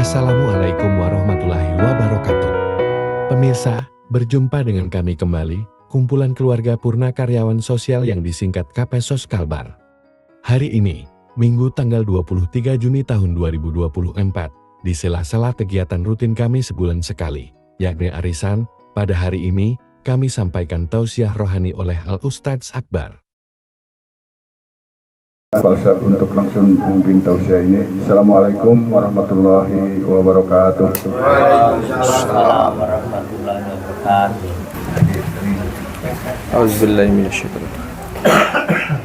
Assalamualaikum warahmatullahi wabarakatuh. Pemirsa, berjumpa dengan kami kembali, kumpulan keluarga Purna Karyawan Sosial yang disingkat KPSOS Kalbar. Hari ini, Minggu tanggal 23 Juni tahun 2024, di sela-sela kegiatan rutin kami sebulan sekali, yakni arisan, pada hari ini, kami sampaikan tausiah rohani oleh Al-Ustadz Akbar. Pak untuk langsung memimpin tausiah ini. Assalamualaikum warahmatullahi wabarakatuh. Waalaikumsalam warahmatullahi wabarakatuh. Auzubillahi minasyaitonir rajim.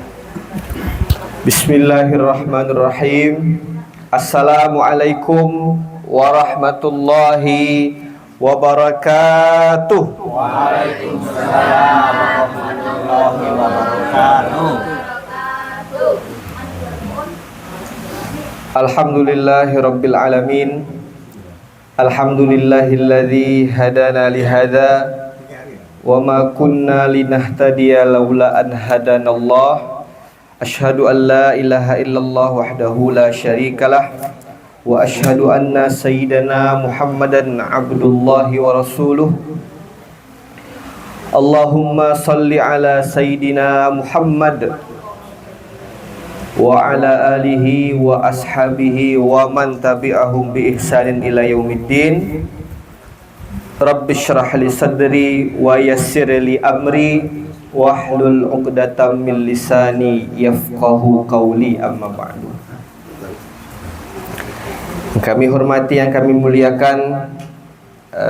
Bismillahirrahmanirrahim. Assalamualaikum warahmatullahi wabarakatuh. Waalaikumsalam warahmatullahi wabarakatuh. Alhamdulillahi rabbil alamin. Alhamdulillahilladzi hadana lihada wa ma kunna linahtadiya laula an hadanallah. Asyhadu an la ilaha illallah wahdahu la syarikalah wa asyhadu anna sayyidana Muhammadan abdullahi wa rasuluh. Allahumma salli ala sayyidina Muhammad wa ala alihi wa ashabihi wa man tabi'ahum bi ihsanin ila yaumiddin. Rabbi syrah li sadri wa yassir li amri wahlul 'uqdatam min lisani yafqahu qawli, amma ba'du. Kami hormati, yang kami muliakan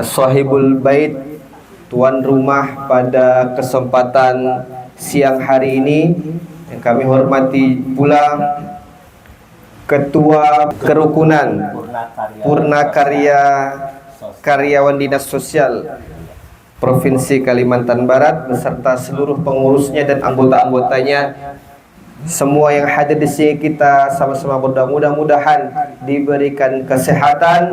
sahibul bait, tuan rumah pada kesempatan siang hari ini. Yang kami hormati pula Ketua Kerukunan Purna Karyawan Dinas Sosial Provinsi Kalimantan Barat beserta seluruh pengurusnya dan anggota-anggotanya. Semua yang hadir di sini kita sama-sama mudah-mudahan diberikan kesehatan,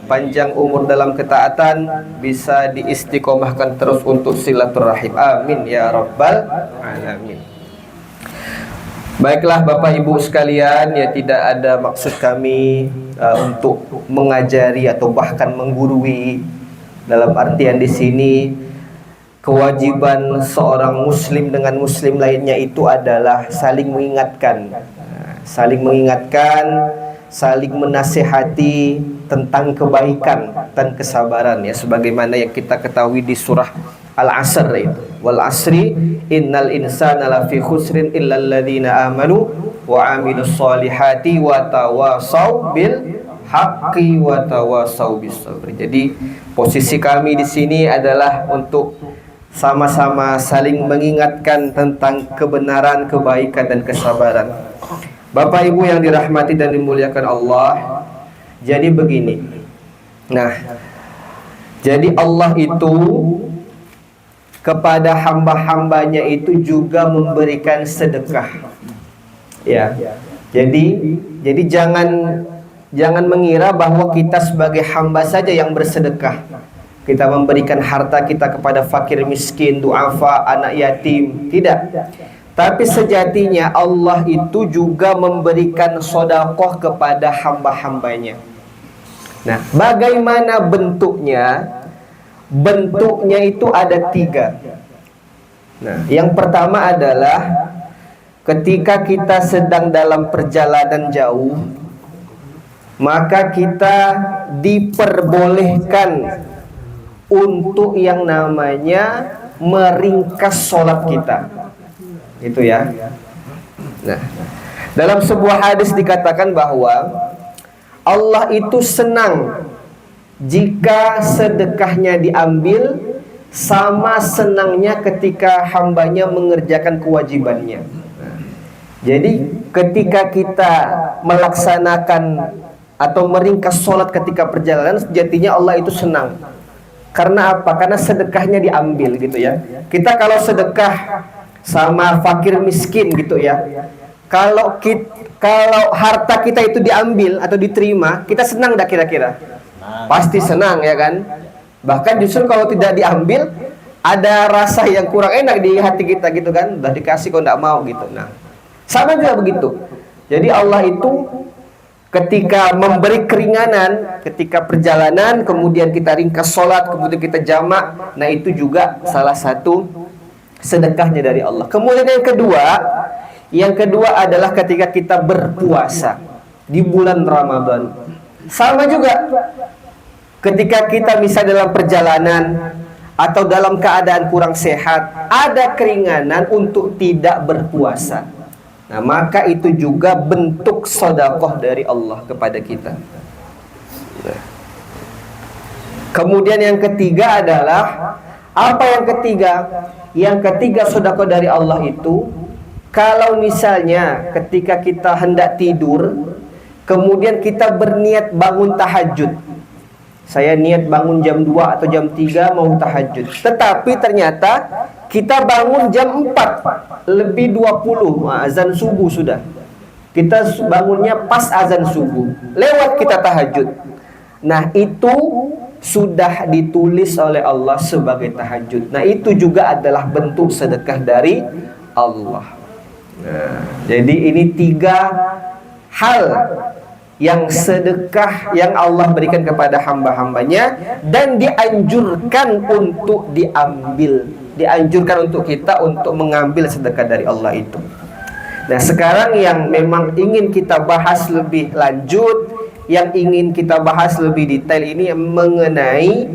panjang umur dalam ketaatan, bisa diistiqomahkan terus untuk silaturahim. Amin ya rabbal alamin. Baiklah Bapak Ibu sekalian, ya tidak ada maksud kami untuk mengajari atau bahkan menggurui. Dalam artian di sini kewajiban seorang muslim dengan muslim lainnya itu adalah saling mengingatkan, saling menasihati tentang kebaikan dan kesabaran, ya sebagaimana yang kita ketahui di surah Al-Asr itu. Wal asri innal insana lafi khusrin illal ladzina amanu wa amilus solihati wa tawasaw bil haqqi wa tawasaw bis sabr. Jadi posisi kami di sini adalah untuk sama-sama saling mengingatkan tentang kebenaran, kebaikan dan kesabaran. Bapak Ibu yang dirahmati dan dimuliakan Allah, jadi begini. Nah, jadi Allah itu kepada hamba-hambanya itu juga memberikan sedekah, ya. Jadi jangan mengira bahwa kita sebagai hamba saja yang bersedekah. Kita memberikan harta kita kepada fakir miskin, duafa, anak yatim, tidak. Tapi sejatinya Allah itu juga memberikan sedekah kepada hamba-hambanya. Nah, bagaimana bentuknya? Bentuknya itu ada 3. Nah, yang pertama adalah ketika kita sedang dalam perjalanan jauh, maka kita diperbolehkan untuk yang namanya meringkas sholat kita. Itu ya. Nah, dalam sebuah hadis dikatakan bahwa Allah itu senang jika sedekahnya diambil, sama senangnya ketika hambanya mengerjakan kewajibannya. Jadi ketika kita melaksanakan atau meringkas sholat ketika perjalanan, sejatinya Allah itu senang. Karena apa? Karena sedekahnya diambil gitu ya. Kita kalau sedekah sama fakir miskin gitu ya, kalau harta kita itu diambil atau diterima, kita senang dah kira-kira? Pasti senang ya kan. Bahkan justru kalau tidak diambil, ada rasa yang kurang enak di hati kita gitu kan. Udah dikasih kok tidak mau gitu. Nah, sama juga begitu. Jadi Allah itu ketika memberi keringanan ketika perjalanan, kemudian kita ringkas sholat, kemudian kita jamak. Nah itu juga salah satu sedekahnya dari Allah. Kemudian yang kedua adalah ketika kita berpuasa di bulan Ramadan. Sama juga ketika kita misalnya dalam perjalanan atau dalam keadaan kurang sehat, ada keringanan untuk tidak berpuasa. Nah, maka itu juga bentuk sedekah dari Allah kepada kita. Nah. Kemudian yang ketiga adalah apa yang ketiga? Yang ketiga sedekah dari Allah itu, kalau misalnya ketika kita hendak tidur, kemudian kita berniat bangun tahajud. Saya niat bangun jam 2 atau jam 3 mau tahajud. Tetapi ternyata kita bangun jam 4 lebih 20, azan subuh sudah. Kita bangunnya pas azan subuh. Lewat kita tahajud. Nah, itu sudah ditulis oleh Allah sebagai tahajud. Nah, itu juga adalah bentuk sedekah dari Allah. Nah, jadi ini 3 hal yang sedekah yang Allah berikan kepada hamba-hambanya dan dianjurkan untuk dianjurkan untuk kita untuk mengambil sedekah dari Allah itu. Nah, sekarang yang memang ingin kita bahas lebih lanjut, yang ingin kita bahas lebih detail ini mengenai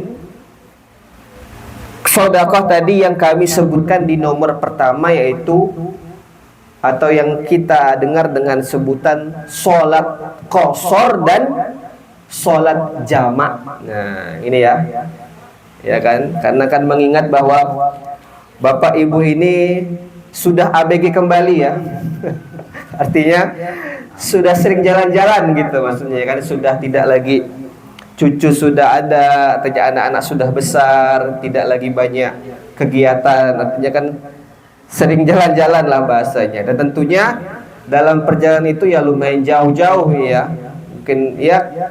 sedekah tadi yang kami sebutkan di nomor pertama, yaitu atau yang kita dengar dengan sebutan sholat qashar dan sholat jamak. Nah, ini ya kan, karena kan mengingat bahwa Bapak Ibu ini sudah ABG kembali ya. Artinya sudah sering jalan-jalan gitu maksudnya kan, sudah tidak lagi cucu sudah ada, artinya anak-anak sudah besar, tidak lagi banyak kegiatan, artinya kan sering jalan-jalan lah bahasanya. Dan tentunya dalam perjalanan itu ya lumayan jauh-jauh ya, mungkin ya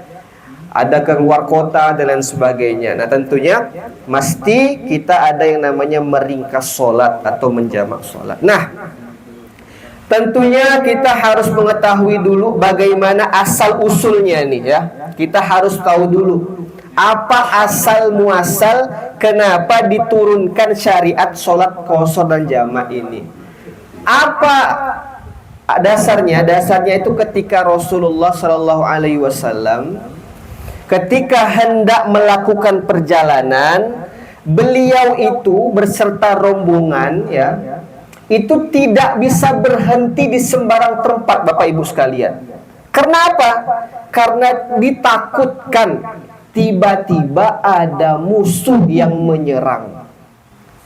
ada ke luar kota dan lain sebagainya. Nah tentunya mesti kita ada yang namanya meringkas sholat atau menjamak sholat. Nah tentunya kita harus mengetahui dulu bagaimana asal usulnya nih ya. Kita harus tahu dulu apa asal muasal kenapa diturunkan syariat sholat qashar dan jamak ini. Apa dasarnya? Dasarnya itu ketika Rasulullah SAW ketika hendak melakukan perjalanan, beliau itu berserta rombongan ya, itu tidak bisa berhenti di sembarang tempat, Bapak Ibu sekalian. Kenapa? Karena ditakutkan tiba-tiba ada musuh yang menyerang.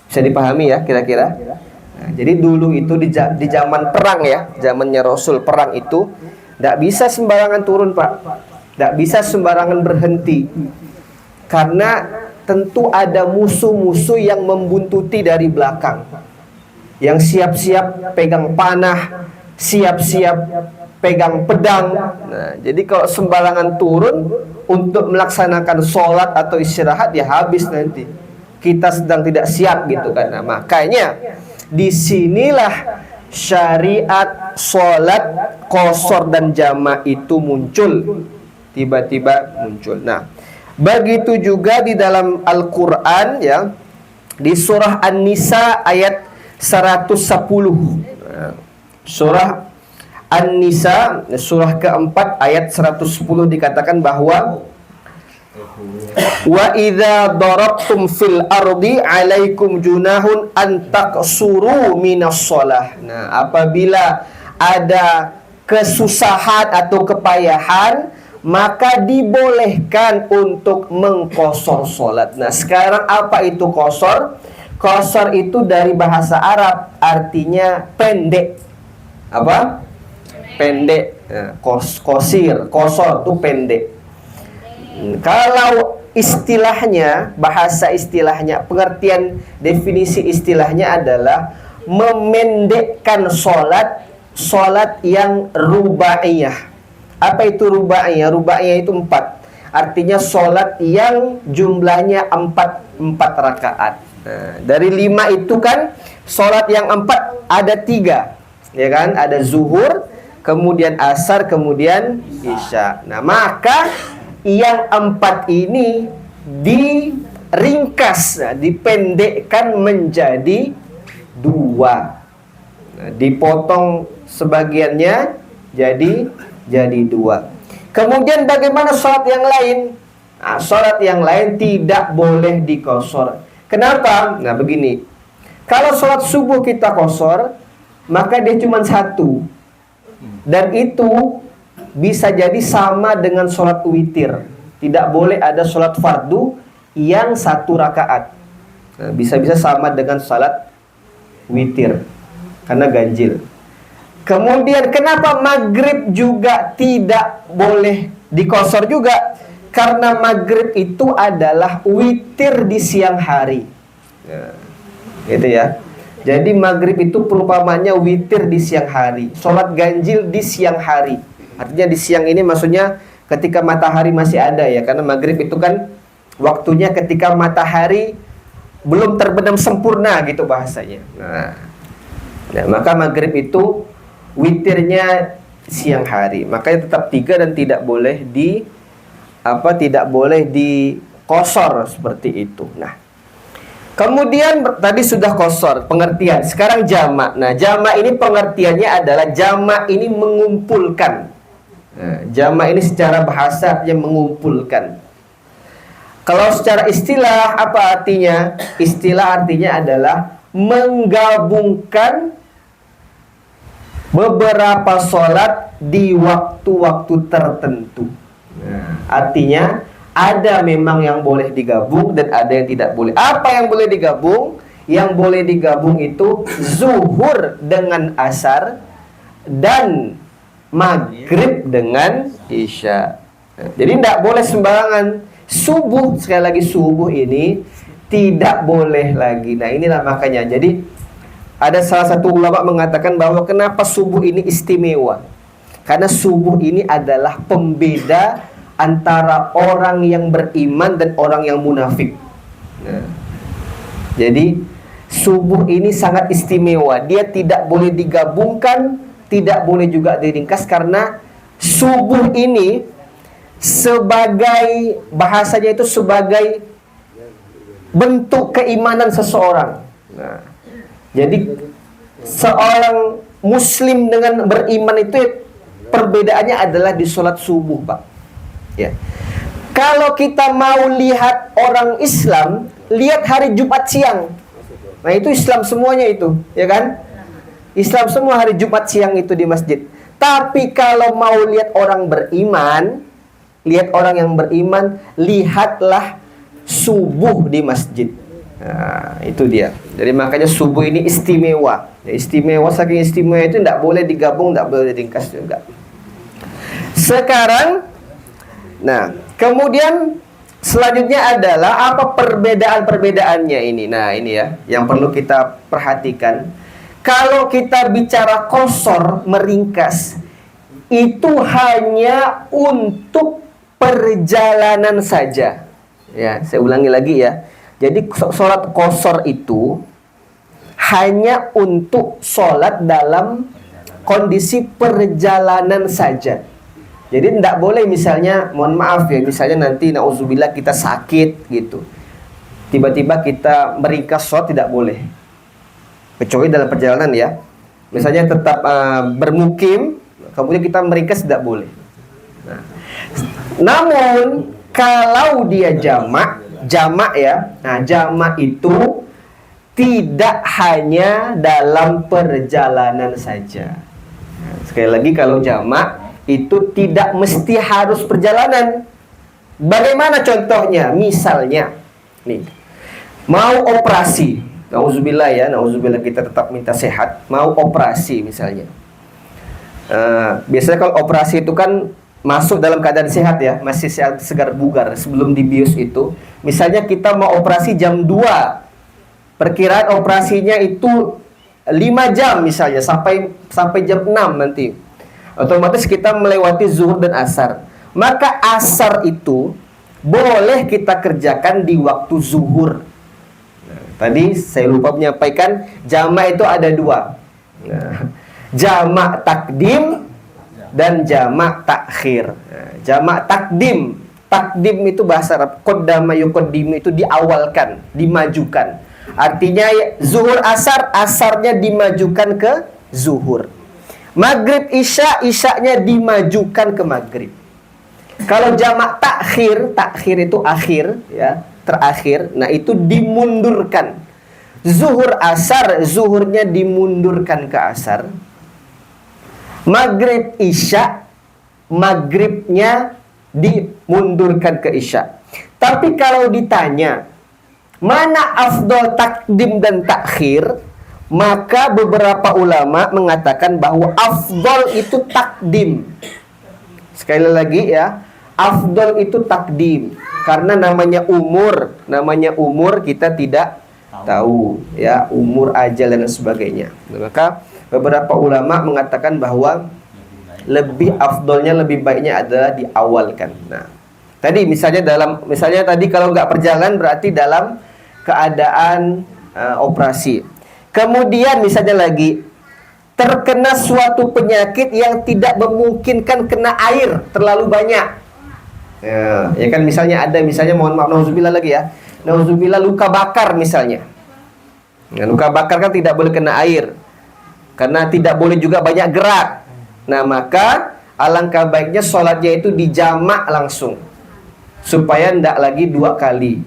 Bisa dipahami ya kira-kira? Nah, jadi dulu itu di zaman perang ya, zamannya Rasul perang itu tidak bisa sembarangan turun Pak, tidak bisa sembarangan berhenti, karena tentu ada musuh-musuh yang membuntuti dari belakang, yang siap-siap pegang panah, siap-siap pegang pedang. Nah, jadi kalau sembarangan turun untuk melaksanakan sholat atau istirahat ya habis nanti. Kita sedang tidak siap gitu kan. Nah, makanya disinilah syariat sholat qashar dan jamak itu muncul. Tiba-tiba muncul. Nah, begitu juga di dalam Al-Quran ya, di surah An-Nisa ayat 110. Nah, surah An-Nisa surah keempat ayat 110 dikatakan bahwa wa idza darabtum fil ardi alaikum junahun an taqsuru minas shalah. Nah, apabila ada kesusahan atau kepayahan, maka dibolehkan untuk mengqashar salat. Nah, sekarang apa itu qashar? Qashar itu dari bahasa Arab artinya pendek. Apa? Pendek. Qasir, qashar itu pendek. Kalau istilahnya, bahasa istilahnya, pengertian definisi istilahnya adalah memendekkan sholat yang rubaiyah. Apa itu rubaiyah? Rubaiyah itu 4. Artinya sholat yang jumlahnya 4 rakaat. Nah, dari 5 itu kan sholat yang 4 ada 3, ya kan? Ada zuhur, kemudian asar, kemudian isya. Nah, maka yang 4 ini diringkas, dipendekkan menjadi 2. Nah, dipotong sebagiannya jadi 2. Kemudian bagaimana sholat yang lain? Nah, sholat yang lain tidak boleh dikosor. Kenapa? Nah, begini. Kalau sholat subuh kita kosor, maka dia cuma 1. Dan itu bisa jadi sama dengan sholat witir. Tidak boleh ada sholat fardu yang 1 rakaat. Nah, bisa-bisa sama dengan sholat witir, karena ganjil. Kemudian kenapa maghrib juga tidak boleh dikosor juga? Karena maghrib itu adalah witir di siang hari. Nah, gitu ya. Jadi maghrib itu perumpamannya witir di siang hari. Sholat ganjil di siang hari. Artinya di siang ini maksudnya ketika matahari masih ada ya. Karena maghrib itu kan waktunya ketika matahari belum terbenam sempurna gitu bahasanya. Nah, maka maghrib itu witirnya siang hari. Makanya tetap 3 dan tidak boleh dikosor seperti itu. Nah, kemudian tadi sudah kosor pengertian. Sekarang jamak. Nah, jamak ini pengertiannya adalah jamak ini mengumpulkan. Nah, jamak ini secara bahasa artinya mengumpulkan. Kalau secara istilah apa artinya? Istilah artinya adalah menggabungkan beberapa sholat di waktu-waktu tertentu. Nah, artinya ada memang yang boleh digabung dan ada yang tidak boleh. Apa yang boleh digabung? Yang boleh digabung itu zuhur dengan asar dan maghrib dengan isya. Jadi tidak boleh sembarangan. Subuh, sekali lagi subuh ini tidak boleh lagi. Nah, inilah makanya. Jadi ada salah satu ulama mengatakan bahwa kenapa subuh ini istimewa? Karena subuh ini adalah pembeda antara orang yang beriman dan orang yang munafik. Nah, jadi subuh ini sangat istimewa. Dia tidak boleh digabungkan, tidak boleh juga diringkas, karena subuh ini sebagai bahasanya itu sebagai bentuk keimanan seseorang. Nah, jadi seorang muslim dengan beriman itu perbedaannya adalah di sholat subuh, Pak. Ya. Kalau kita mau lihat orang Islam, lihat hari Jumat siang. Nah, itu Islam semuanya itu, ya kan? Islam semua hari Jumat siang itu di masjid. Tapi kalau mau lihat orang beriman, lihat orang yang beriman, lihatlah subuh di masjid. Nah, itu dia. Jadi makanya subuh ini istimewa. Ya, istimewa, saking istimewa itu tidak boleh digabung, tidak boleh diringkas juga. Sekarang, nah, kemudian selanjutnya adalah apa perbedaan-perbedaannya ini. Nah, ini ya yang perlu kita perhatikan. Kalau kita bicara qasar, meringkas, itu hanya untuk perjalanan saja. Ya, saya ulangi lagi ya. Jadi sholat qasar itu hanya untuk sholat dalam kondisi perjalanan saja. Jadi tidak boleh misalnya, mohon maaf ya, misalnya nanti na'udzubillah kita sakit gitu, tiba-tiba kita meringkas sholat, tidak boleh. Kecuali dalam perjalanan ya. Misalnya tetap bermukim, kemudian kita meringkas, tidak boleh. Nah, namun kalau dia jamak ya, nah jamak itu tidak hanya dalam perjalanan saja. Nah, sekali lagi, kalau jamak itu tidak mesti harus perjalanan. Bagaimana contohnya? Misalnya, nih, mau operasi, na'udzubillah ya, na'udzubillah, kita tetap minta sehat, mau operasi misalnya. Biasanya kalau operasi itu kan masuk dalam keadaan sehat ya, masih sehat, segar bugar sebelum dibius itu. Misalnya kita mau operasi jam 2, perkiraan operasinya itu 5 jam misalnya, sampai jam 6 nanti. Otomatis kita melewati zuhur dan asar. Maka asar itu boleh kita kerjakan di waktu zuhur. Nah, tadi saya lupa menyampaikan, jamak itu ada 2. Nah, jamak takdim dan jamak takhir. Nah, jamak takdim. Takdim itu bahasa Arab. Qaddama yuqaddimu itu diawalkan, dimajukan. Artinya zuhur asar, asarnya dimajukan ke zuhur. Maghrib isya, isyanya dimajukan ke maghrib. Kalau jamak takhir, takhir itu akhir, ya, terakhir. Nah, itu dimundurkan. Zuhur asar, zuhurnya dimundurkan ke asar. Maghrib isya, maghribnya dimundurkan ke isya. Tapi kalau ditanya mana afdol takdim dan takhir, maka beberapa ulama mengatakan bahwa afdol itu takdim. Sekali lagi ya, afdol itu takdim. Karena namanya umur kita tidak tahu, ya, umur, ajal dan sebagainya. Maka beberapa ulama mengatakan bahwa lebih afdolnya, lebih baiknya adalah diawalkan. Nah, tadi misalnya tadi kalau nggak perjalanan berarti dalam keadaan operasi. Kemudian misalnya lagi terkena suatu penyakit yang tidak memungkinkan kena air terlalu banyak. Ya kan, misalnya mohon maaf, nauzubillah lagi ya. Nauzubillah luka bakar misalnya. Nah, luka bakar kan tidak boleh kena air. Karena tidak boleh juga banyak gerak. Nah, maka alangkah baiknya sholatnya itu dijamak langsung. Supaya tidak lagi 2 kali.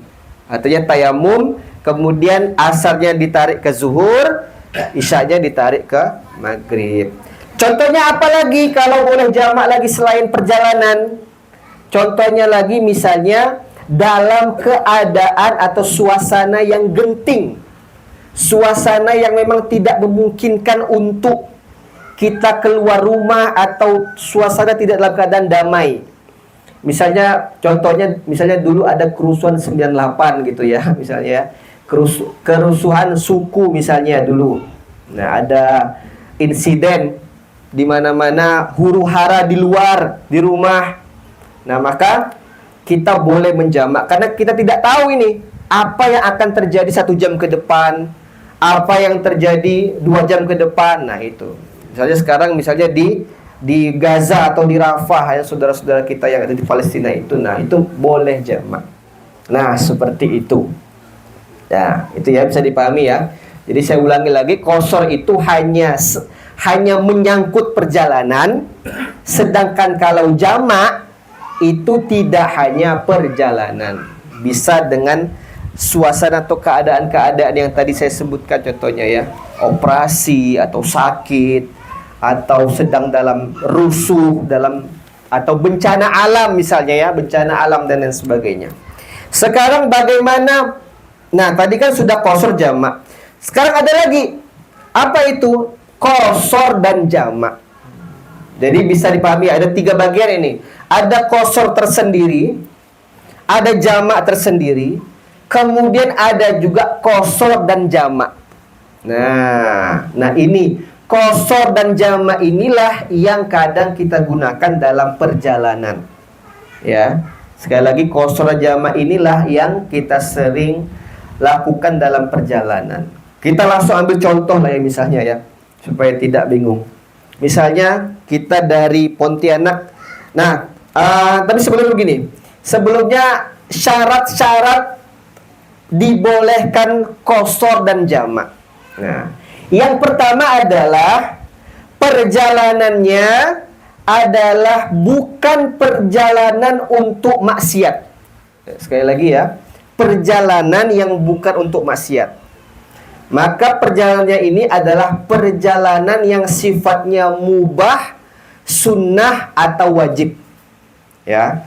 Artinya tayamum, kemudian asarnya ditarik ke zuhur, isyanya ditarik ke maghrib. Contohnya apa lagi kalau boleh jamak lagi selain perjalanan? Contohnya lagi misalnya dalam keadaan atau suasana yang genting. Suasana yang memang tidak memungkinkan untuk kita keluar rumah, atau suasana tidak dalam keadaan damai. Misalnya, contohnya misalnya dulu ada kerusuhan 98 gitu ya, misalnya kerusuhan suku misalnya dulu. Nah, ada insiden di mana-mana huru-hara di luar, di rumah. Nah, maka kita boleh menjamak karena kita tidak tahu ini apa yang akan terjadi 1 jam ke depan, apa yang terjadi 2 jam ke depan. Nah, itu. Misalnya sekarang di Gaza atau di Rafah, ya, saudara-saudara kita yang ada di Palestina itu, nah itu boleh jamak. Nah, seperti itu. Ya, itu ya bisa dipahami ya. Jadi saya ulangi lagi, qasar itu hanya menyangkut perjalanan, sedangkan kalau jamak itu tidak hanya perjalanan. Bisa dengan suasana atau keadaan-keadaan yang tadi saya sebutkan, contohnya ya, operasi atau sakit, atau sedang dalam rusuh, atau bencana alam misalnya ya, bencana alam dan lain sebagainya. Sekarang bagaimana? Nah, tadi kan sudah qasar jamak. Sekarang ada lagi. Apa itu? Qasar dan jamak. Jadi bisa dipahami ada 3 bagian ini. Ada qasar tersendiri, ada jamak tersendiri, kemudian ada juga qasar dan jamak. Nah ini qasar dan jamak inilah yang kadang kita gunakan dalam perjalanan. Ya. Sekali lagi, qasar dan jamak inilah yang kita sering lakukan dalam perjalanan. Kita langsung ambil contoh lah ya, misalnya ya, supaya tidak bingung. Misalnya kita dari Pontianak. Nah, tapi sebelumnya syarat-syarat dibolehkan qasar dan jamak. Nah, yang pertama adalah perjalanannya adalah bukan perjalanan untuk maksiat. Sekali lagi ya, perjalanan yang bukan untuk maksiat. Maka perjalanannya ini adalah perjalanan yang sifatnya mubah, sunnah atau wajib. Ya.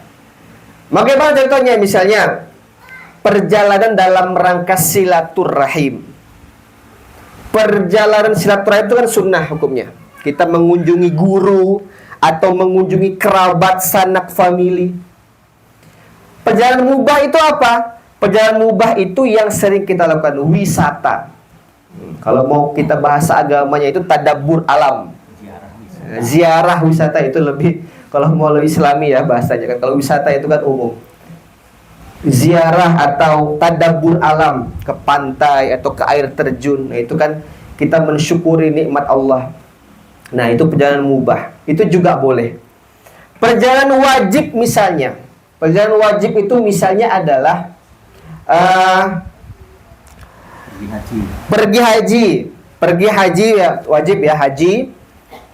Bagaimana contohnya? Misalnya perjalanan dalam rangka silaturahim. Perjalanan silaturahim itu kan sunnah hukumnya. Kita mengunjungi guru atau mengunjungi kerabat, sanak famili. Perjalanan mubah itu apa? Perjalanan mubah itu yang sering kita lakukan, wisata. Kalau mau kita bahasa agamanya itu tadabbur alam. Ziarah wisata itu lebih, kalau mau lebih islami ya bahasanya kan. Kalau wisata itu kan umum. Ziarah atau tadabbur alam, ke pantai atau ke air terjun. Nah, itu kan kita mensyukuri nikmat Allah. Nah, itu perjalanan mubah. itu juga boleh. Perjalanan wajib misalnya, perjalanan wajib itu misalnya adalah pergi haji ya, wajib ya haji.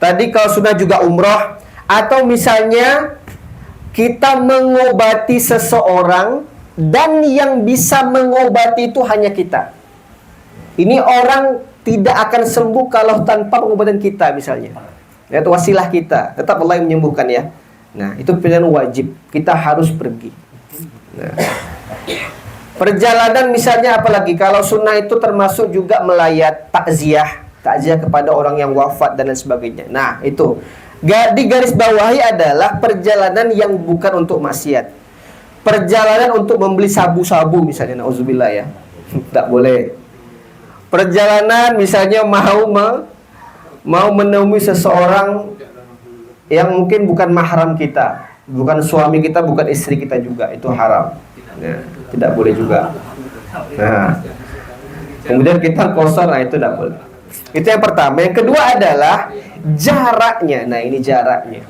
Tadi kalau sudah juga umroh, atau misalnya kita mengobati seseorang dan yang bisa mengobati itu hanya kita. Ini orang tidak akan sembuh kalau tanpa pengobatan kita misalnya. Ya, itu wasilah kita. Tetap Allah yang menyembuhkan ya. Nah, itu pilihan wajib. Kita harus pergi. Nah. Perjalanan misalnya apalagi kalau sunnah itu termasuk juga melayat takziah kepada orang yang wafat dan lain sebagainya. Nah, itu di garis bawahi adalah perjalanan yang bukan untuk maksiat. Perjalanan untuk membeli sabu-sabu misalnya, nauzubillah ya. Tidak boleh. Perjalanan misalnya mau menemui seseorang yang mungkin bukan mahram kita, bukan suami kita, bukan istri kita juga, itu haram. Nah, tidak boleh juga. Nah, kemudian kita qasar, nah itu tidak boleh. Itu yang pertama. Yang kedua adalah jaraknya. Nah, ini jaraknya.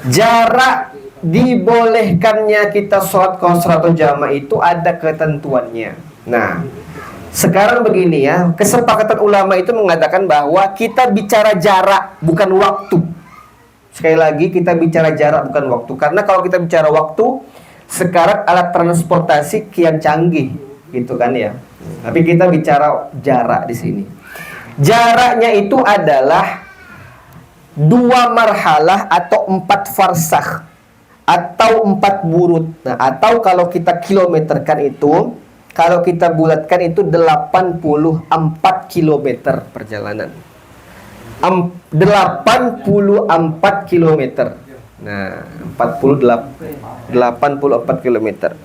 Jarak dibolehkannya kita sholat qasar atau jamaah itu ada ketentuannya. Nah, sekarang begini ya, kesepakatan ulama itu mengatakan bahwa kita bicara jarak bukan waktu. Sekali lagi kita bicara jarak bukan waktu. Karena kalau kita bicara waktu, sekarang alat transportasi kian canggih, gitu kan ya. Tapi kita bicara jarak di sini. Jaraknya itu adalah 2 marhalah atau 4 farsakh atau 4 burut. Nah, atau kalau kita kilometerkan itu, kalau kita bulatkan itu 84 kilometer perjalanan. 84 kilometer. Nah, 84 kilometer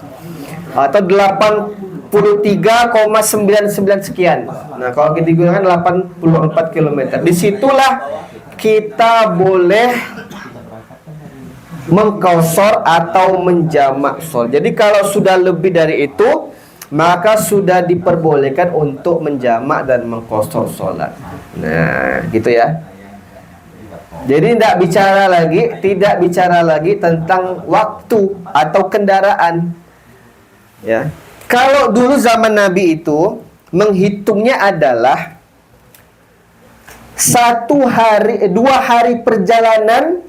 atau 83,99 sekian. Nah, kalau kita gunakan 84 kilometer, disitulah kita boleh mengqasar atau menjamak sholat. Jadi kalau sudah lebih dari itu, maka sudah diperbolehkan untuk menjamak dan mengqasar sholat. Nah, gitu ya. Jadi tidak bicara lagi tentang waktu atau kendaraan. Ya. Kalau dulu zaman Nabi itu menghitungnya adalah 2 hari perjalanan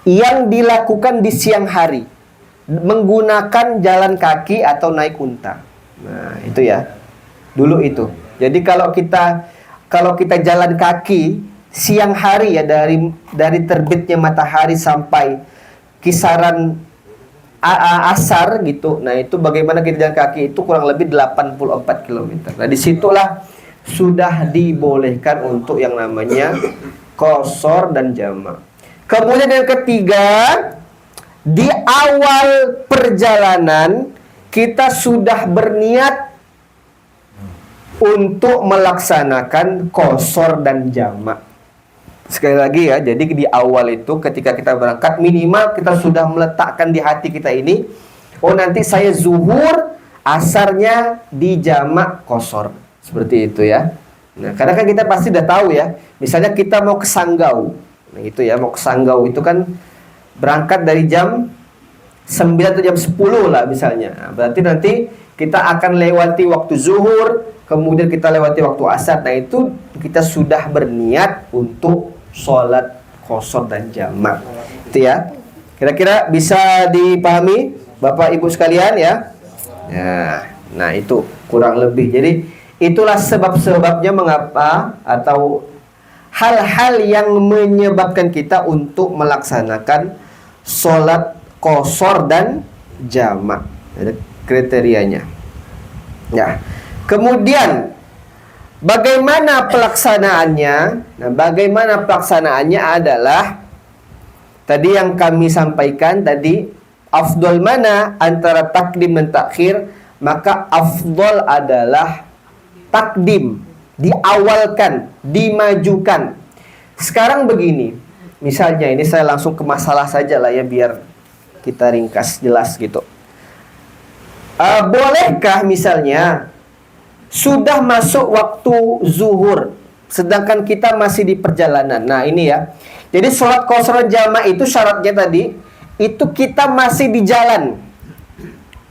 yang dilakukan di siang hari menggunakan jalan kaki atau naik unta. Nah, itu ya. Dulu itu. Jadi kalau kita jalan kaki siang hari ya, dari terbitnya matahari sampai kisaran asar gitu. Nah, itu bagaimana kita jalan kaki itu kurang lebih 84 km. Nah, disitulah sudah dibolehkan untuk yang namanya qasar dan jamak. Kemudian yang ketiga, di awal perjalanan kita sudah berniat untuk melaksanakan qasar dan jamak. Sekali lagi ya, jadi di awal itu ketika kita berangkat minimal kita sudah meletakkan di hati kita ini, oh nanti saya zuhur, asarnya di jamak qasar. Seperti itu ya. Nah, karena kan kita pasti udah tahu ya, misalnya kita mau ke Sanggau. Nah, itu ya, mau ke Sanggau itu kan berangkat dari jam 9 atau jam 10 lah misalnya. Nah, berarti nanti kita akan lewati waktu zuhur, kemudian kita lewati waktu asar. Nah, itu kita sudah berniat untuk sholat qasar dan jamak. Itu ya. Kira-kira bisa dipahami Bapak Ibu sekalian ya? Nah, itu kurang lebih. Jadi itulah sebab-sebabnya mengapa atau hal-hal yang menyebabkan kita untuk melaksanakan sholat qasar dan jamak. Ada kriterianya. Ya. Kemudian bagaimana pelaksanaannya? Nah, bagaimana pelaksanaannya adalah tadi yang kami sampaikan tadi, afdal mana antara takdim dan takhir? Maka afdal adalah takdim, diawalkan, dimajukan. Sekarang begini, misalnya ini saya langsung ke masalah saja lah ya, biar kita ringkas jelas gitu. Bolehkah misalnya sudah masuk waktu zuhur sedangkan kita masih di perjalanan. Nah, ini ya. Jadi sholat qasar jamaah itu syaratnya tadi, itu kita masih di jalan.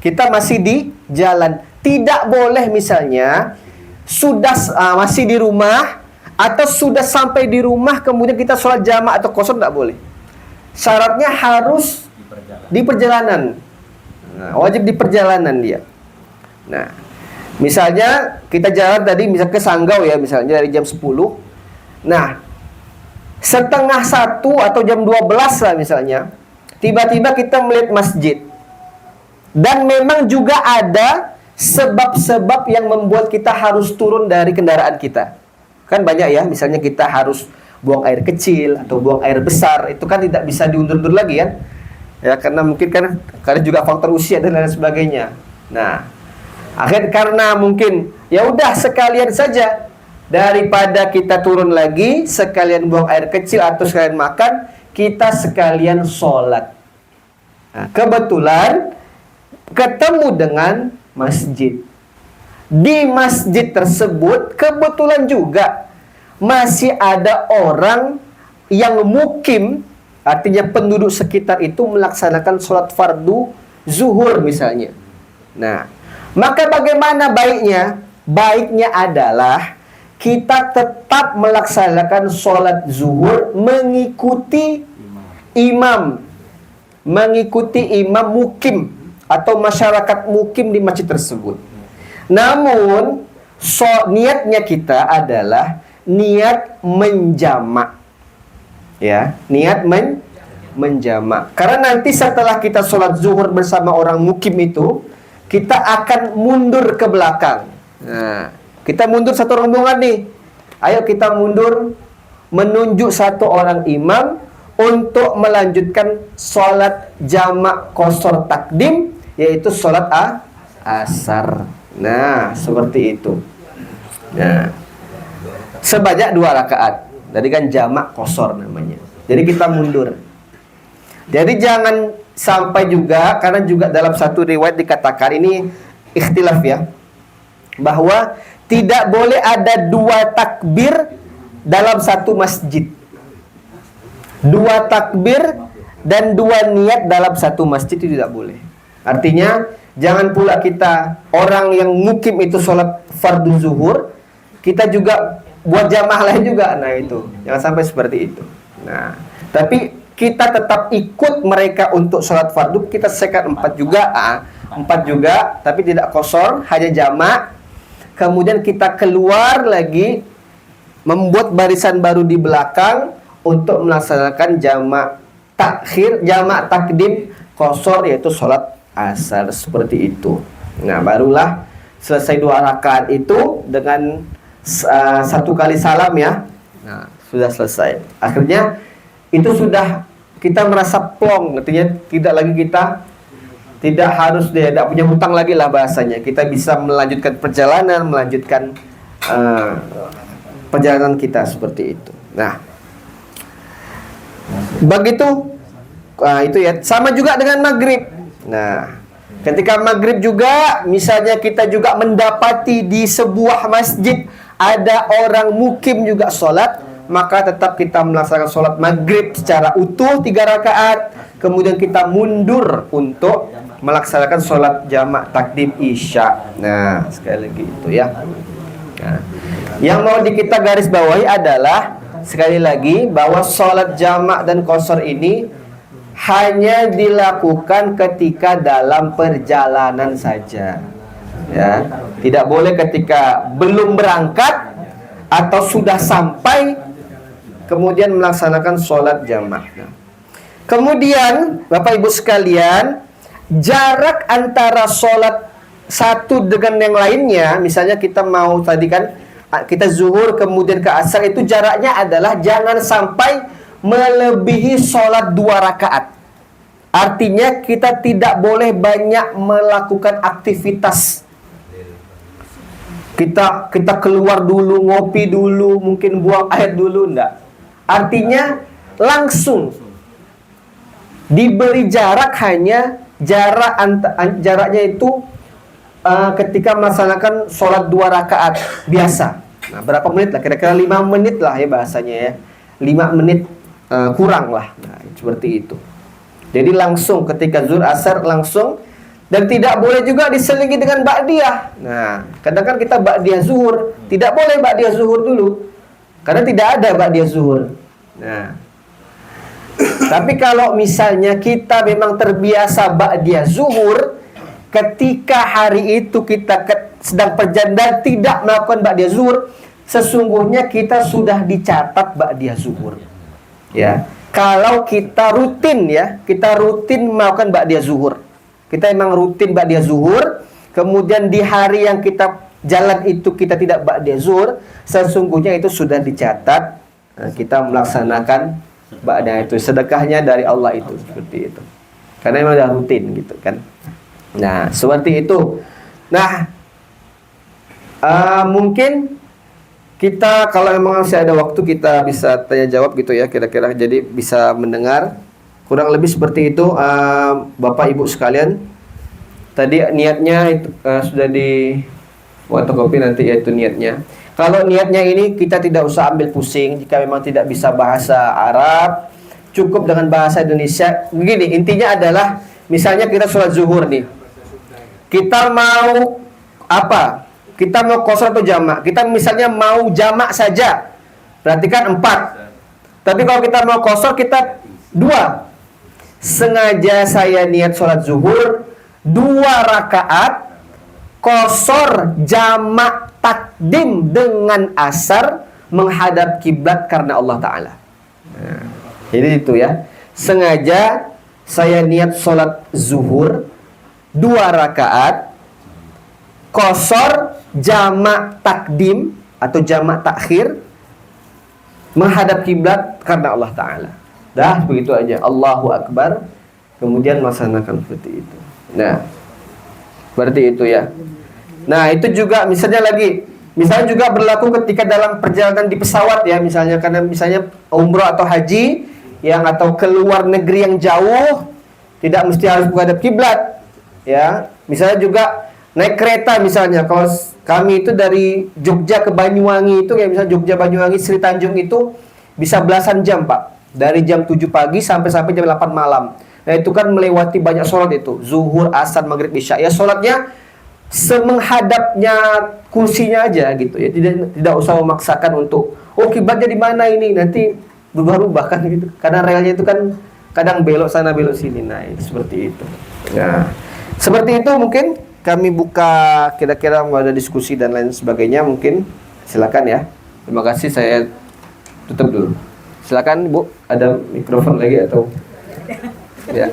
Kita masih di jalan. Tidak boleh misalnya sudah masih di rumah atau sudah sampai di rumah kemudian kita sholat jamaah atau qasar, tidak boleh. Syaratnya harus di perjalanan. Nah, wajib di perjalanan dia. Nah, misalnya kita jalan tadi misal ke Sanggau ya, misalnya dari jam 10. Nah, setengah 1 atau jam 12 lah misalnya, tiba-tiba kita melihat masjid. Dan memang juga ada sebab-sebab yang membuat kita harus turun dari kendaraan kita. Kan banyak ya, misalnya kita harus buang air kecil atau buang air besar, itu kan tidak bisa diundur-undur lagi kan? Ya, karena mungkin kan karena juga faktor usia dan lain sebagainya. Nah, akhirnya karena mungkin ya udah sekalian saja, daripada kita turun lagi sekalian buang air kecil atau sekalian makan, kita sekalian sholat. Nah, kebetulan ketemu dengan masjid. Di masjid tersebut kebetulan juga masih ada orang yang mukim, artinya penduduk sekitar itu melaksanakan sholat fardu zuhur misalnya. Nah, maka bagaimana baiknya? Baiknya adalah kita tetap melaksanakan sholat zuhur mengikuti imam. Mengikuti imam mukim atau masyarakat mukim di masjid tersebut. Namun, niatnya kita adalah niat menjamak. Ya, niat menjamak. Karena nanti setelah kita sholat zuhur bersama orang mukim itu, kita akan mundur ke belakang. Nah, kita mundur satu rombongan nih. Ayo kita mundur menunjuk satu orang imam untuk melanjutkan sholat jamak qasar takdim, yaitu sholat asar. Nah, seperti itu. Nah, sebanyak 2 rakaat. Tadi kan jamak qasar namanya. Jadi kita mundur. Jadi jangan sampai juga, karena juga dalam satu riwayat dikatakan, ini ikhtilaf ya, bahwa tidak boleh ada 2 takbir dalam satu masjid. 2 takbir dan 2 niat dalam satu masjid itu tidak boleh. Artinya jangan pula kita orang yang mukim itu sholat fardu zuhur, kita juga buat jamaah lain juga. Nah itu, jangan sampai seperti itu. Nah, tapi kita tetap ikut mereka untuk sholat fardu, kita sekat 4 juga, 4 juga, tapi tidak qasar, hanya jamak. Kemudian kita keluar lagi, membuat barisan baru di belakang untuk melaksanakan jamak takhir, jamak takdim qasar, yaitu sholat asar, seperti itu. Nah, barulah selesai 2 rakaat itu dengan 1 kali salam ya. Nah, sudah selesai. Akhirnya itu sudah kita merasa plong, artinya tidak lagi kita tidak harus tidak punya hutang lagi lah bahasanya. Kita bisa melanjutkan perjalanan, melanjutkan perjalanan kita seperti itu. Nah, begitu itu ya. Sama juga dengan maghrib. Nah, ketika maghrib juga, misalnya kita juga mendapati di sebuah masjid ada orang mukim juga sholat, maka tetap kita melaksanakan sholat maghrib secara utuh 3 rakaat. Kemudian kita mundur untuk melaksanakan sholat jamak takdim isya. Nah, sekali lagi itu ya. Nah, yang mau kita garis bawahi adalah sekali lagi bahwa sholat jamak dan qasar ini hanya dilakukan ketika dalam perjalanan saja. Ya, tidak boleh ketika belum berangkat atau sudah sampai kemudian melaksanakan sholat jamak. Kemudian Bapak Ibu sekalian, jarak antara sholat satu dengan yang lainnya, misalnya kita mau tadi kan kita zuhur kemudian ke asar, itu jaraknya adalah jangan sampai melebihi sholat 2 rakaat. Artinya kita tidak boleh banyak melakukan aktivitas. Kita keluar dulu, ngopi dulu, mungkin buang air dulu, enggak. Artinya langsung diberi jarak, hanya jaraknya itu ketika melaksanakan sholat 2 rakaat biasa. Nah, berapa menit lah? Kira-kira 5 menit lah ya bahasanya ya. 5 menit kurang lah. Nah, seperti itu. Jadi langsung ketika zuhur asar langsung, dan tidak boleh juga diselingi dengan ba'diyah. Nah, kadang kan kita ba'diyah zuhur, tidak boleh ba'diyah zuhur dulu. Karena tidak ada ba'diyah zuhur. Nah, tapi kalau misalnya kita memang terbiasa ba'diyah zuhur, ketika hari itu kita sedang perjalanan tidak melakukan ba'diyah zuhur, sesungguhnya kita sudah dicatat ba'diyah zuhur. Ya, kalau kita rutin ya, kita rutin melakukan ba'diyah zuhur. Kita memang rutin ba'diyah zuhur, kemudian di hari yang kita jalan itu kita tidak ba'diyah zuhur, sesungguhnya itu sudah dicatat kita melaksanakan ba'diyah itu, sedekahnya dari Allah itu, seperti itu. Karena memang sudah rutin gitu kan. Nah, seperti itu. Nah, mungkin kita kalau memang masih ada waktu kita bisa tanya jawab gitu ya, kira-kira jadi bisa mendengar. Kurang lebih seperti itu, Bapak Ibu sekalian. Tadi niatnya itu, sudah di fotokopi nanti ya itu niatnya. Kalau niatnya ini kita tidak usah ambil pusing jika memang tidak bisa bahasa Arab, cukup dengan bahasa Indonesia. Begini, intinya adalah misalnya kita sholat zuhur nih. Kita mau apa? Kita mau qashar atau jamak? Kita misalnya mau jamak saja. Berarti kan 4. Tapi kalau kita mau qashar kita 2. Sengaja saya niat sholat zuhur 2 rakaat qashar jamak takdim dengan asar menghadap kiblat karena Allah Ta'ala. Nah, jadi itu ya. Sengaja saya niat sholat zuhur 2 rakaat qashar jamak takdim atau jamak takhir menghadap kiblat karena Allah Ta'ala. Dah begitu aja. Allahu Akbar. Kemudian melaksanakan seperti itu. Nah, berarti itu ya. Nah, itu juga misalnya juga berlaku ketika dalam perjalanan di pesawat ya, misalnya karena misalnya umroh atau haji yang atau keluar negeri yang jauh, tidak mesti harus menghadap kiblat. Ya, misalnya juga naik kereta misalnya. Kalau kami itu dari Jogja ke Banyuwangi itu kayak misalnya Jogja Banyuwangi Sri Tanjung itu bisa belasan jam, Pak. Dari jam 7 pagi sampai jam 8 malam. Nah, itu kan melewati banyak sholat itu. Zuhur, asar, maghrib, isya. Ya sholatnya semenghadapnya kursinya aja gitu ya. Tidak usah memaksakan untuk kiblatnya di mana ini, nanti berubah-ubah kan gitu. Karena realnya itu kan kadang belok sana belok sini. Nah, itu seperti itu. Nah, seperti itu mungkin kami buka kira-kira mau ada diskusi dan lain sebagainya mungkin. Silakan ya. Terima kasih, saya tutup dulu. Silakan Bu, ada mikrofon lagi atau ya.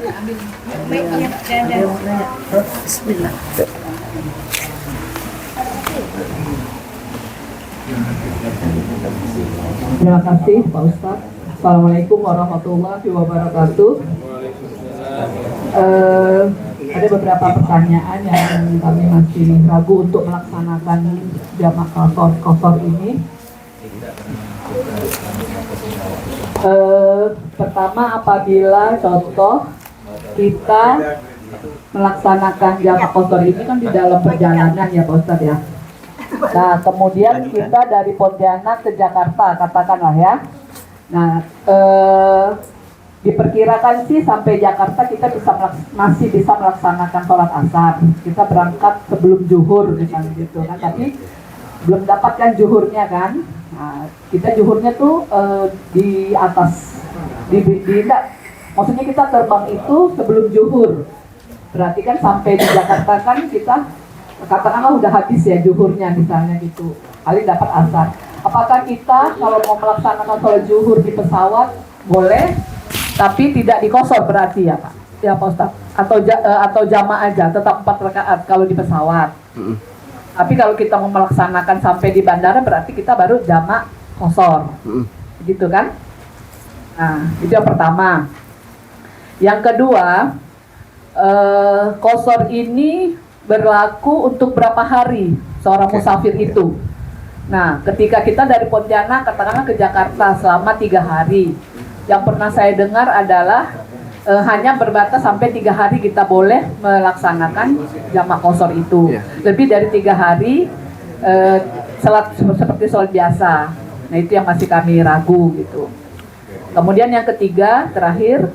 Bismillah. Terima kasih Pak Ustadz. Assalamualaikum warahmatullahi wabarakatuh. Ada beberapa pertanyaan yang kami masih ragu untuk melaksanakan jamak qashar ini. Pertama, apabila contoh kita melaksanakan jamak qashar ini kan di dalam perjalanan ya Pak Ustadz ya. Nah, kemudian kita dari Pontianak ke Jakarta katakanlah ya. Nah, diperkirakan sih sampai Jakarta kita masih bisa melaksanakan sholat asar. Kita berangkat sebelum zuhur misalnya gitu kan, tapi belum dapatkan zuhurnya kan. Nah, kita zuhurnya tuh di atas maksudnya kita terbang itu sebelum zuhur. Berarti kan sampai di Jakarta kan kita katakanlah udah habis ya zuhurnya misalnya gitu. Kali dapat asar. Apakah kita kalau mau melaksanakan sholat zuhur di pesawat boleh, tapi tidak di qashar berarti ya Pak? Ya Pak Ustadz. Atau jamaah aja, tetap 4 rakaat kalau di pesawat. Tapi kalau kita mau melaksanakan sampai di bandara berarti kita baru jamak qashar. Gitu kan? Nah, itu yang pertama. Yang kedua, qashar ini berlaku untuk berapa hari seorang musafir itu. Nah, ketika kita dari Pontianak katakanlah ke Jakarta selama 3 hari. Yang pernah saya dengar adalah hanya berbatas sampai 3 hari kita boleh melaksanakan jamak qashar itu. Lebih dari 3 hari salat seperti salat biasa. Nah itu yang masih kami ragu gitu. Kemudian yang ketiga terakhir,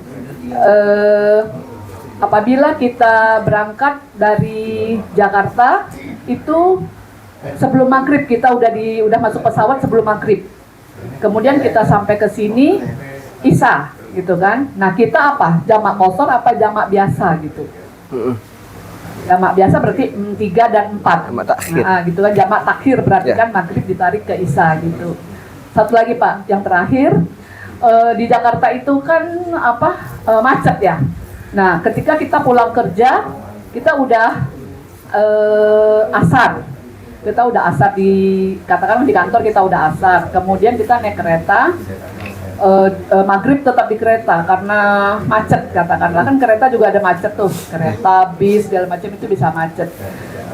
apabila kita berangkat dari Jakarta itu sebelum maghrib, kita udah masuk pesawat sebelum maghrib. Kemudian kita sampai ke sini Isya gitu kan. Nah kita apa? Jamak qashar apa jamak biasa gitu? Jamak biasa berarti 3 dan 4. Jamak takhir. Nah, gitu kan, jamak takhir berarti Ya. kan maghrib ditarik ke Isya gitu. Satu lagi Pak, yang terakhir, di Jakarta itu kan macet ya. Nah, ketika kita pulang kerja, kita udah asar. Kita udah asar katakanlah di kantor kita udah asar. Kemudian kita naik kereta, maghrib tetap di kereta karena macet, katakanlah kan kereta juga ada macet tuh, kereta, bis, segala macam itu bisa macet.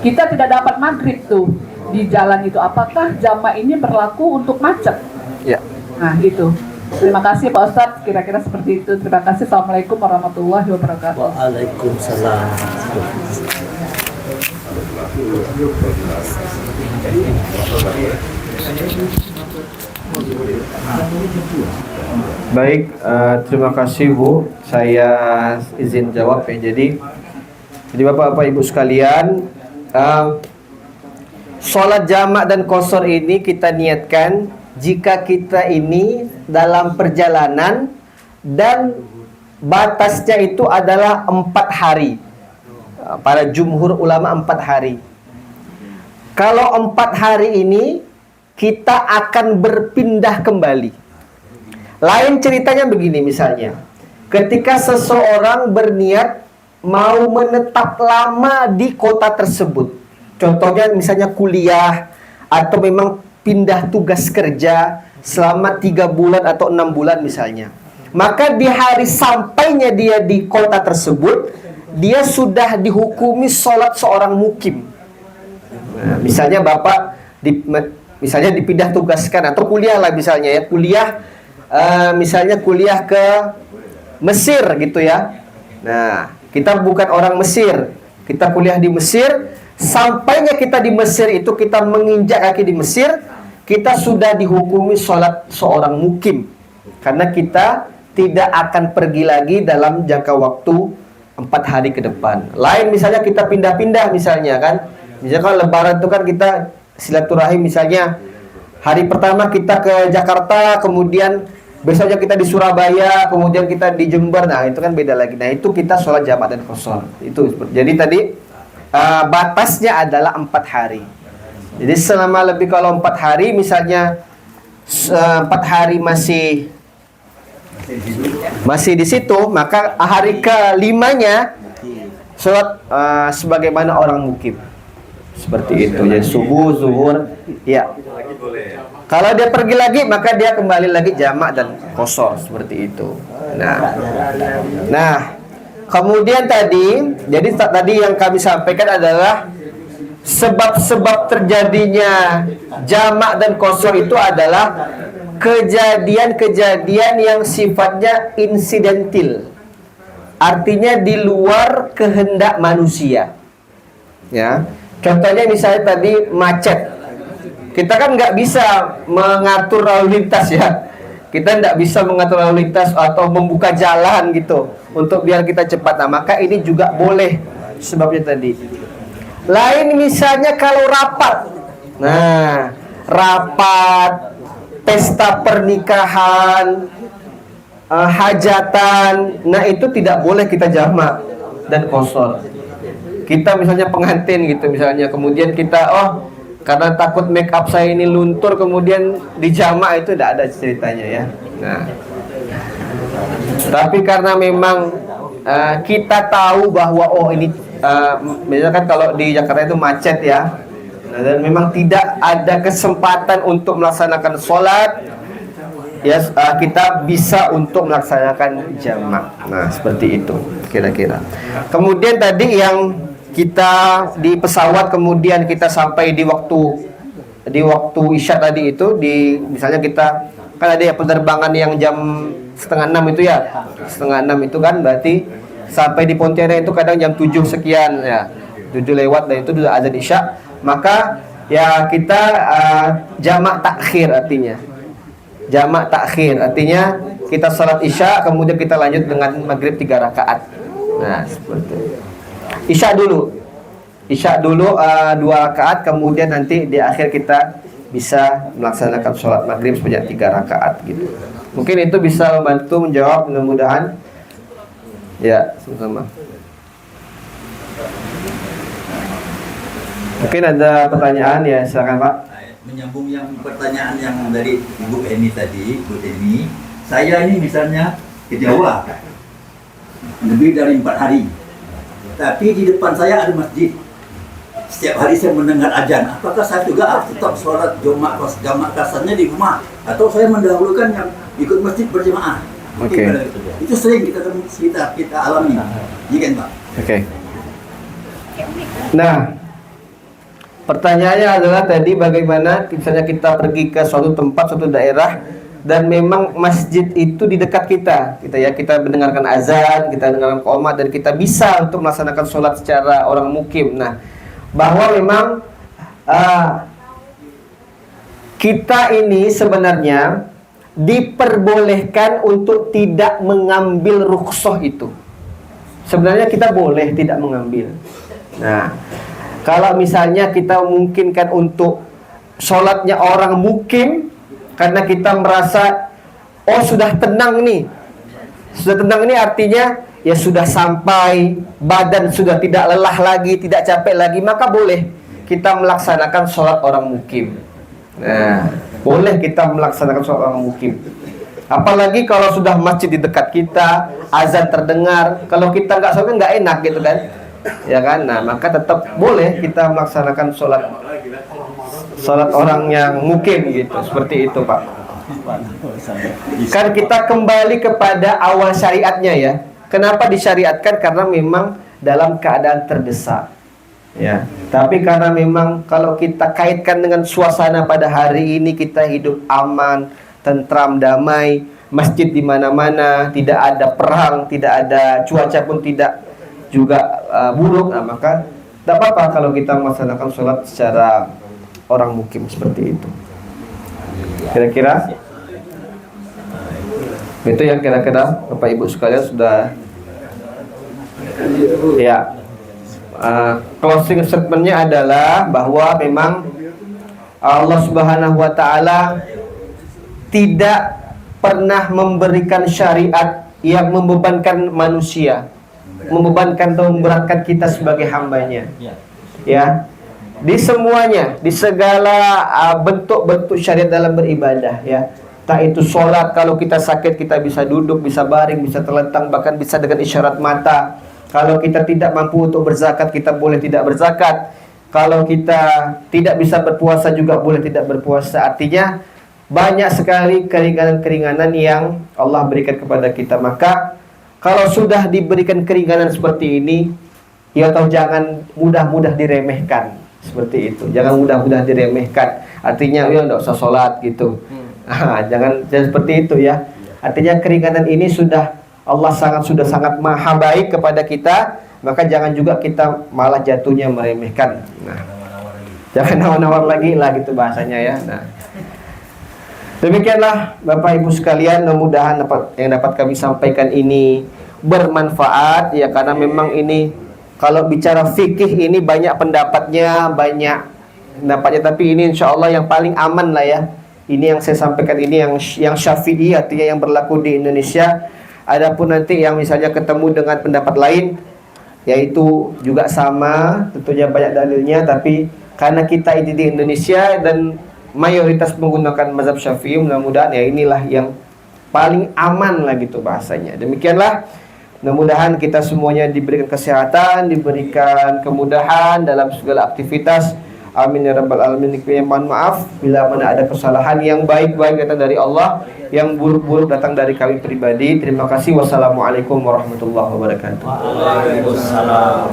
Kita tidak dapat maghrib tuh di jalan itu. Apakah jamak ini berlaku untuk macet? Ya. Nah gitu. Terima kasih Pak Ustadz, kira-kira seperti itu. Terima kasih. Assalamualaikum warahmatullahi wabarakatuh. Waalaikumsalam. Baik, terima kasih Bu. Saya izin jawab ya. Jadi Bapak-bapak Ibu sekalian, sholat jamak dan qashar ini kita niatkan jika kita ini dalam perjalanan dan batasnya itu adalah 4 hari. Para jumhur ulama 4 hari. Kalau 4 hari ini kita akan berpindah kembali. Lain ceritanya begini misalnya. Ketika seseorang berniat mau menetap lama di kota tersebut. Contohnya misalnya kuliah atau memang pindah tugas kerja selama 3 bulan atau 6 bulan misalnya. Maka di hari sampainya dia di kota tersebut, dia sudah dihukumi sholat seorang mukim. Nah, misalnya Bapak misalnya dipindah tugaskan atau kuliah lah misalnya ya, misalnya kuliah ke Mesir gitu ya. Nah, kita bukan orang Mesir, kita kuliah di Mesir. Sampainya kita di Mesir itu, kita menginjak kaki di Mesir, kita sudah dihukumi sholat seorang mukim, karena kita tidak akan pergi lagi dalam jangka waktu 4 hari ke depan. Lain misalnya kita pindah-pindah misalnya kan, misalnya kalau Lebaran itu kan kita silaturahim, misalnya hari pertama kita ke Jakarta, kemudian besoknya kita di Surabaya, kemudian kita di Jember. Nah itu kan beda lagi. Nah itu kita sholat jamak dan qashar. Itu jadi tadi batasnya adalah 4 hari. Jadi selama lebih, kalau 4 hari misalnya 4 hari masih di situ, maka hari ke-5-nya sholat sebagaimana orang mukim. Seperti itu. Jadi subuh, zuhur, ya. Kalau dia pergi lagi, maka dia kembali lagi jamak dan qashar, seperti itu. Nah, kemudian jadi tadi yang kami sampaikan adalah sebab-sebab terjadinya jamak dan qashar itu adalah kejadian-kejadian yang sifatnya insidentil. Artinya di luar kehendak manusia. Ya. Contohnya misalnya tadi macet. Kita kan nggak bisa mengatur lalu lintas ya. Kita nggak bisa mengatur lalu lintas atau membuka jalan gitu untuk biar kita cepat. Nah, maka ini juga boleh sebabnya tadi. Lain misalnya kalau rapat. Nah, rapat, pesta pernikahan, hajatan. Nah, itu tidak boleh kita jamak dan qashar. Kita misalnya pengantin gitu misalnya, kemudian kita karena takut make up saya ini luntur, kemudian dijamak, itu tidak ada ceritanya ya. Nah, tapi karena memang kita tahu bahwa ini misalkan kalau di Jakarta itu macet ya, dan memang tidak ada kesempatan untuk melaksanakan sholat ya, kita bisa untuk melaksanakan jamak. Nah seperti itu kira-kira. Kemudian tadi yang kita di pesawat, kemudian kita sampai di waktu isya tadi itu, misalnya kita kan ada ya penerbangan yang jam 5:30 itu ya, 5:30 itu kan berarti sampai di Pontianak itu kadang jam 7 sekian ya, 7 lewat, dan itu sudah azan isya. Maka ya kita jamak takhir artinya. Jamak takhir artinya kita salat Isya kemudian kita lanjut dengan maghrib 3 rakaat. Nah, seperti itu. Isya dulu. Isya dulu 2 rakaat, kemudian nanti di akhir kita bisa melaksanakan sholat maghrib sebanyak 3 rakaat gitu. Mungkin itu bisa membantu menjawab, mudah-mudahan. Ya, sama-sama. Mungkin ada pertanyaan ya, silakan Pak. Menyambung yang pertanyaan yang dari Ibu Eni tadi, Bu Eni, saya ini misalnya ke Jawa lebih dari 4 hari, tapi di depan saya ada masjid. Setiap hari saya mendengar azan. Apakah saya juga harus tetap sholat jamak kasarnya di rumah, atau saya mendahulukan yang ikut masjid berjamaah? Oke. Itu sering kita alami, iya kan Pak? Oke. Nah, pertanyaannya adalah tadi bagaimana misalnya kita pergi ke suatu tempat, suatu daerah, dan memang masjid itu di dekat kita, kita mendengarkan azan, kita mendengarkan qomat, dan kita bisa untuk melaksanakan sholat secara orang mukim. Nah, bahwa memang kita ini sebenarnya diperbolehkan untuk tidak mengambil rukhsah itu. Sebenarnya kita boleh tidak mengambil. Nah, kalau misalnya kita memungkinkan untuk sholatnya orang mukim, karena kita merasa oh sudah tenang nih. Sudah tenang ini artinya ya sudah sampai, badan sudah tidak lelah lagi, tidak capek lagi, maka boleh kita melaksanakan sholat orang mukim. Nah, boleh kita melaksanakan sholat orang mukim. Apalagi kalau sudah masjid di dekat kita, azan terdengar, kalau kita nggak sholat nggak enak gitu kan, ya kan? Nah, maka tetap boleh kita melaksanakan sholat orang yang mukim gitu, seperti itu Pak. Kan kita kembali kepada awal syariatnya ya. Kenapa disyariatkan? Karena memang dalam keadaan terdesak. Ya, tapi karena memang kalau kita kaitkan dengan suasana pada hari ini, kita hidup aman, tentram, damai, masjid di mana-mana, tidak ada perang, tidak ada cuaca pun tidak juga buruk, nah, maka tidak apa-apa kalau kita melaksanakan sholat secara orang mukim seperti itu. Kira-kira itu yang kira-kira Bapak Ibu sekalian sudah ya. Closing statementnya adalah bahwa memang Allah Subhanahu wa Ta'ala tidak pernah memberikan syariat yang membebankan manusia, membebankan atau memberatkan kita sebagai hambanya. Ya, di semuanya, di segala bentuk-bentuk syariat dalam beribadah, ya. Tak itu sholat, kalau kita sakit kita bisa duduk, bisa baring, bisa terlentang, bahkan bisa dengan isyarat mata. Kalau kita tidak mampu untuk berzakat, kita boleh tidak berzakat. Kalau kita tidak bisa berpuasa juga boleh tidak berpuasa. Artinya banyak sekali keringanan-keringanan yang Allah berikan kepada kita. Maka kalau sudah diberikan keringanan seperti ini, ya tahu jangan mudah-mudah diremehkan. Seperti itu. Jangan mudah-mudah diremehkan. Artinya ya enggak usah sholat gitu. Jangan seperti itu ya. Artinya keringanan ini sudah Allah sudah sangat maha baik kepada kita, maka jangan juga kita malah jatuhnya meremehkan. Nah, jangan nawar-nawar lagi lah gitu bahasanya ya. Nah, demikianlah Bapak Ibu sekalian, mudah-mudahan yang dapat kami sampaikan ini bermanfaat ya, karena memang ini kalau bicara fikih ini banyak pendapatnya, tapi ini insya Allah yang paling aman lah ya. Ini yang saya sampaikan ini yang Syafi'i, artinya yang berlaku di Indonesia. Adapun nanti yang misalnya ketemu dengan pendapat lain, yaitu juga sama, tentunya banyak dalilnya, tapi karena kita ini di Indonesia dan mayoritas menggunakan mazhab Syafi'i, mudah-mudahan ya inilah yang paling aman lah gitu bahasanya. Demikianlah, mudah-mudahan kita semuanya diberikan kesehatan, diberikan kemudahan dalam segala aktivitas. Amin ya rabbal alamin. Mohon maaf bila mana ada kesalahan. Yang baik-baik datang dari Allah, yang buruk-buruk datang dari kami pribadi. Terima kasih. Wassalamualaikum warahmatullahi wabarakatuh. Waalaikumsalam.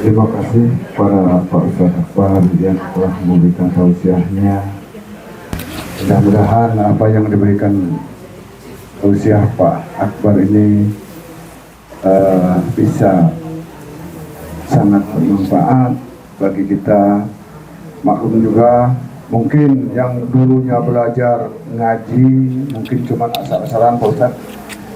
Terima kasih para Pak Ustaz Akbar yang telah memberikan tausiahnya. Mudah-mudahan apa yang diberikan tausiah Pak Akbar ini bisa sangat bermanfaat bagi kita. Maklum juga mungkin yang dulunya belajar ngaji mungkin cuma asal-asalan Pak Ustadz.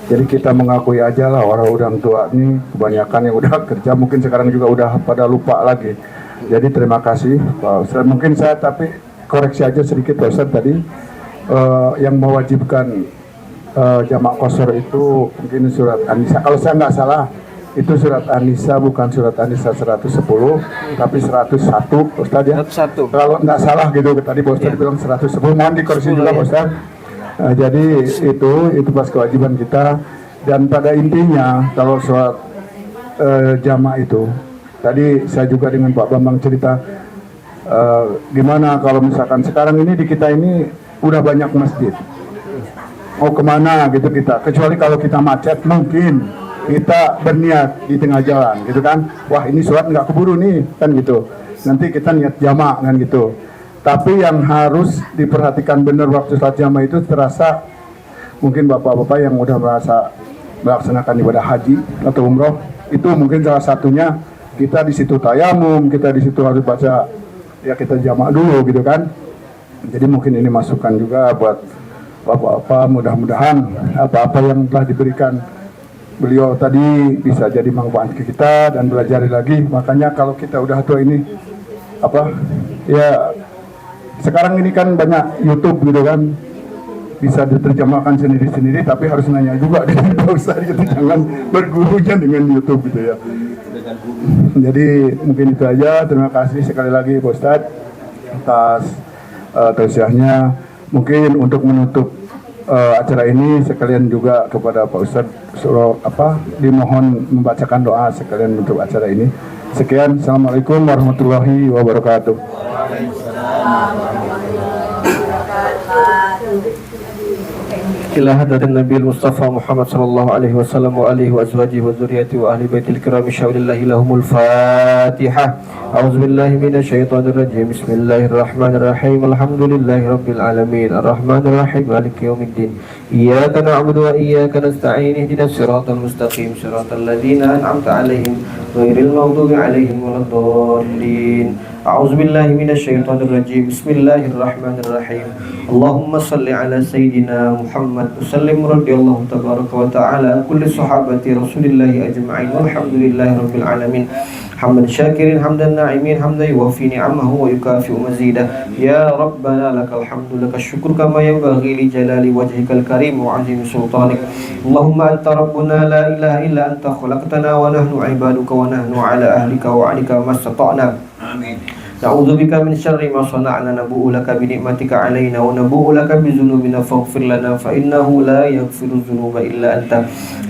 Jadi kita mengakui aja lah orang tua ini kebanyakan yang udah kerja mungkin sekarang juga udah pada lupa lagi. Jadi terima kasih Pak Ustadz. Mungkin saya tapi koreksi aja sedikit Pak Ustadz tadi yang mewajibkan jamak qashar itu mungkin surat An-Nisa. Kalau saya nggak salah itu surat An-Nisa, bukan surat An-Nisa 110 tapi 101 Ustadz ya. 101. Kalau nggak salah gitu tadi Pak Ustadz bilang 110, mohon dikoreksi juga Pak Ustadz. Jadi itu pas kewajiban kita, dan pada intinya kalau sholat jamak itu tadi saya juga dengan Pak Bambang cerita gimana kalau misalkan sekarang ini di kita ini udah banyak masjid, mau kemana gitu kita, kecuali kalau kita macet mungkin kita berniat di tengah jalan gitu kan, wah ini sholat nggak keburu nih kan gitu, nanti kita niat jamak kan gitu. Tapi yang harus diperhatikan benar waktu sholat jamak itu terasa, mungkin bapak-bapak yang udah merasa melaksanakan ibadah haji atau umroh itu mungkin salah satunya kita di situ tayamum, kita di situ harus baca ya kita jamak dulu gitu kan. Jadi mungkin ini masukan juga buat bapak-bapak, mudah-mudahan apa-apa yang telah diberikan beliau tadi bisa jadi manfaat ke kita dan belajar lagi. Makanya kalau kita udah tua ini ya sekarang ini kan banyak YouTube gitu kan, bisa diterjemahkan sendiri-sendiri, tapi harus nanya juga dengan Pak Ustadz gitu, jangan bergurunya dengan YouTube gitu ya. Jadi mungkin itu aja. Terima kasih sekali lagi Pak Ustadz atas tausiahnya. Mungkin untuk menutup acara ini sekalian juga kepada Pak Ustadz dimohon membacakan doa sekalian untuk acara ini. Sekian, assalamualaikum warahmatullahi wabarakatuh. إلى حضرة النبي المصطفى محمد صلى الله عليه وسلم وآله وأزواجه وذريته وأهل بيت الكرام شاول الله لهم الفاتحة. أعوذ بالله من الشيطان الرجيم. بسم الله الرحمن الرحيم. الحمد لله رب العالمين الرحمن الرحيم مالك يوم الدين. إياك نعبد وإياك نستعين. اهدنا الصراط المستقيم صراط الذين أنعمت عليهم غير المغضوب عليهم ولا الضالين. أعوذ بالله من الشيطان الرجيم. بسم الله الرحمن الرحيم. اللهم صل على سيدنا محمد وسلم رضي الله تبارك وتعالى عن كل صحابة رسول الله أجمعين والحمد لله رب العالمين. حمدا شاكرين حمدا ناعمين حمدا يوفي نعمه ويكافئ مزيده. يا ربنا لك الحمد لك الشكر كما ينبغي لجلال وجهك الكريم وعظيم سلطانك. اللهم أنت ربنا لا إله إلا أنت خلقتنا ونحن عبادك ونحن على أهلك ووعدك ما استطعنا. آمين. نعوذ بك من شر ما صنعنا نبوء لك بنعمتك علينا ونبوء لك بذنوبنا فاغفر لنا فإنه لا يغفر الذنوب إلا أنت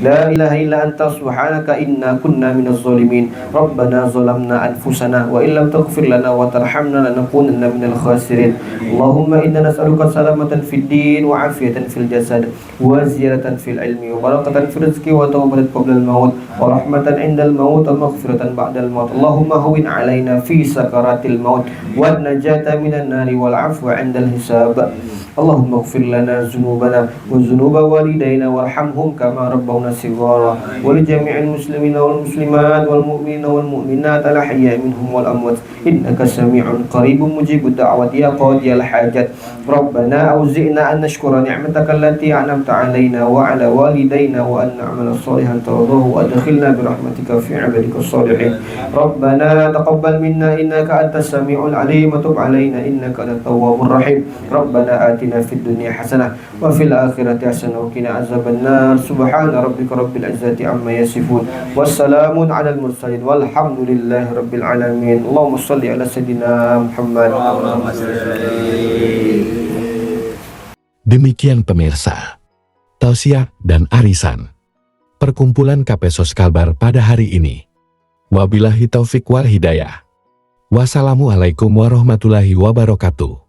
لا إله إلا أنت سبحانك إنا كنا من الظالمين. ربنا ظلمنا أنفسنا وإن لم تغفر لنا وترحمنا لنكونن من الخاسرين. اللهم إنا نسألك سلامة في الدين وعافية في الجسد وزيادة في العلم وبركة في الرزق وتوبة قبل الموت ورحمة عند الموت ومغفرة بعد الموت. اللهم هون علينا في سكرات الموت والنجاة من النار والعفو عند الحساب. اللهم اغفر لنا ذنوبنا وذنوب والدينا وارحمهم كما ربونا صغارا ولجميع المسلمين والمسلمات والمؤمنين والمؤمنات الأحياء منهم والأموات إنك سميع قريب مجيب الدعوات يا قاضي الحاجات. ربنا أوزئنا أن نشكر نعمتك التي أنعمت علينا وعلى والدينا وأن نعمل صالحا ترضاه وأدخلنا برحمتك في عبادك الصالحين. ربنا تقبل منا إنك أنت السميع العليم وتب علينا إنك أنت التواب الرحيم. ربنا آتنا في الدنيا حسنة وفي الآخرة حسنة وقنا عذاب النار. سبحان ربك رب العزة عما يصفون والسلام على المرسلين والحمد لله رب العالمين. اللهم صل على سيدنا محمد. Demikian pemirsa, tausiah dan arisan perkumpulan Kapesos Kalbar pada hari ini. Wabillahi taufik wal hidayah. Wassalamualaikum warahmatullahi wabarakatuh.